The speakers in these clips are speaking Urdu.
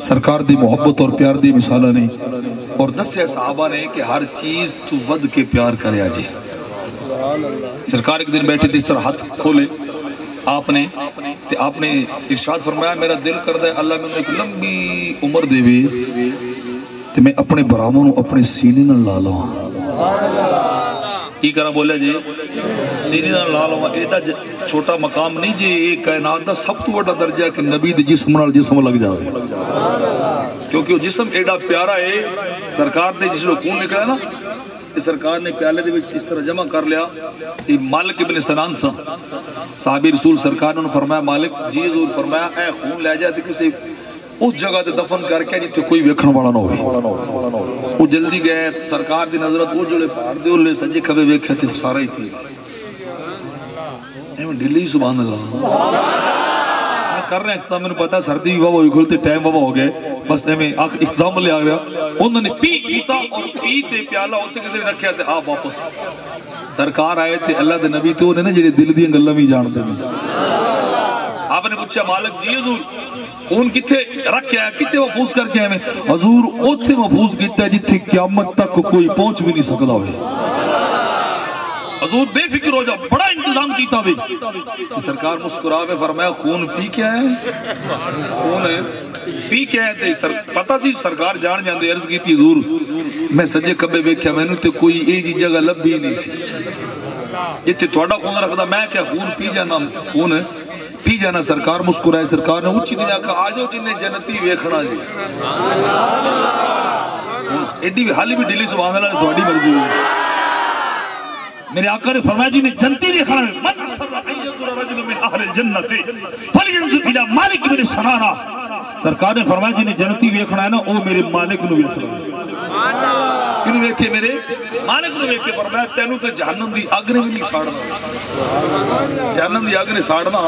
سرکار دی محبت اور پیار دی مثالہ نے اور دسے صحابہ نے کہ ہر چیز تو ود کے پیار کرے آجے۔ سرکار ایک دن بیٹھے اس طرح ہاتھ کھولے آپ نے ارشاد فرمایا میرا دل کردہ ہے اللہ میں ایک لمبی عمر دے بھی تو میں اپنے براموں اپنے سینے نہ لا لوں کی کرا بولے جی سینے نہ لا لوں ایڈا چھوٹا مقام نہیں جی ایک کائنات دا سب تو بڑا درجہ ہے کہ نبی دے جسم نال جسم لگ جاوے کیونکہ وہ جسم ایڈا پیارا ہے سرکار نے جس لوگ خون نکلا ہے نا سرکار نے پیالے دے وچ اس طرح جمع کر لیا مالک ابن سنان صحابی رسول سرکار نے فرمایا مالک جی حضور فرمایا اے خون لے جائے کسی اس جگہ تے دفن کر کے جتھے کوئی ویکھن والا نہ ہوئے وہ جلدی گئے سرکار دی نظرت وہ جڑے پہاڑ دے اولے سجے کھبے ویکھے تے سارا ہی پی ایویں ڈلی سبحان اللہ کر رہے ہیں اختتام میں پتا سردی بھی بابا ہوئی کھلتے ٹائم بابا ہو گئے بس میں اختتام لے آ گیا انہوں نے پیتا اور پیتے پیالہ ہوتے کدھر رکھیا تھے آپ واپس سرکار آئے تھے اللہ دے نبی تو انہیں نا جڑے دل دیاں گلاں بھی جانتے ہیں آپ نے پوچھا مالک جی حضور خون کتے رکھ کے آیا کتے محفوظ کر کے آئے میں حضور اوتھے محفوظ کیتا ہے جتھے قیامت تک کوئی پہنچ بھی نہیں سکتا ہوئے حضور بے فکر ہو جاؤ بڑا انتظام کیتا ہوئے سرکار مسکرا میں فرمایا خون پی کیا ہے خون پی کیا ہے پتہ سی سرکار جان جاندے عرض کی تھی حضور میں سجے کبے بیکھیا میں نے تو کوئی ایک ہی جگہ لب بھی نہیں سی جتے تھوڑا خون رکھدا میں کیا خون پی جانا خون پی جانا سرکار مسکرائے سرکار نے اونچی دن آکھا آجو جنہیں جنتی ویکھنا جی ایڈی بھی حالی بھی ڈیلی سبحان اللہ تھوڑی مرضی ہوئی میرے آقا نے فرمایا جی نے جنتی دیکھنا ہے من سر ایدر رجل من اہل الجنت فلینظر الى مالک بن سنانہ سرکار نے فرمایا جی نے جنتی دیکھنا ہے نا او میرے مالک نو دیکھنا ہے کیوں دیکھے میرے مالک نو دیکھے فرمایا تینوں تے جہنم دی آگ نے بھی نہیں ساڑنا جہنم دی آگ نے ساڑنا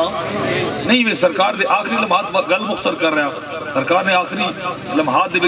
نہیں میں سرکار دے آخری لمحات گل مختصر کر رہا سرکار نے آخری لمحات دے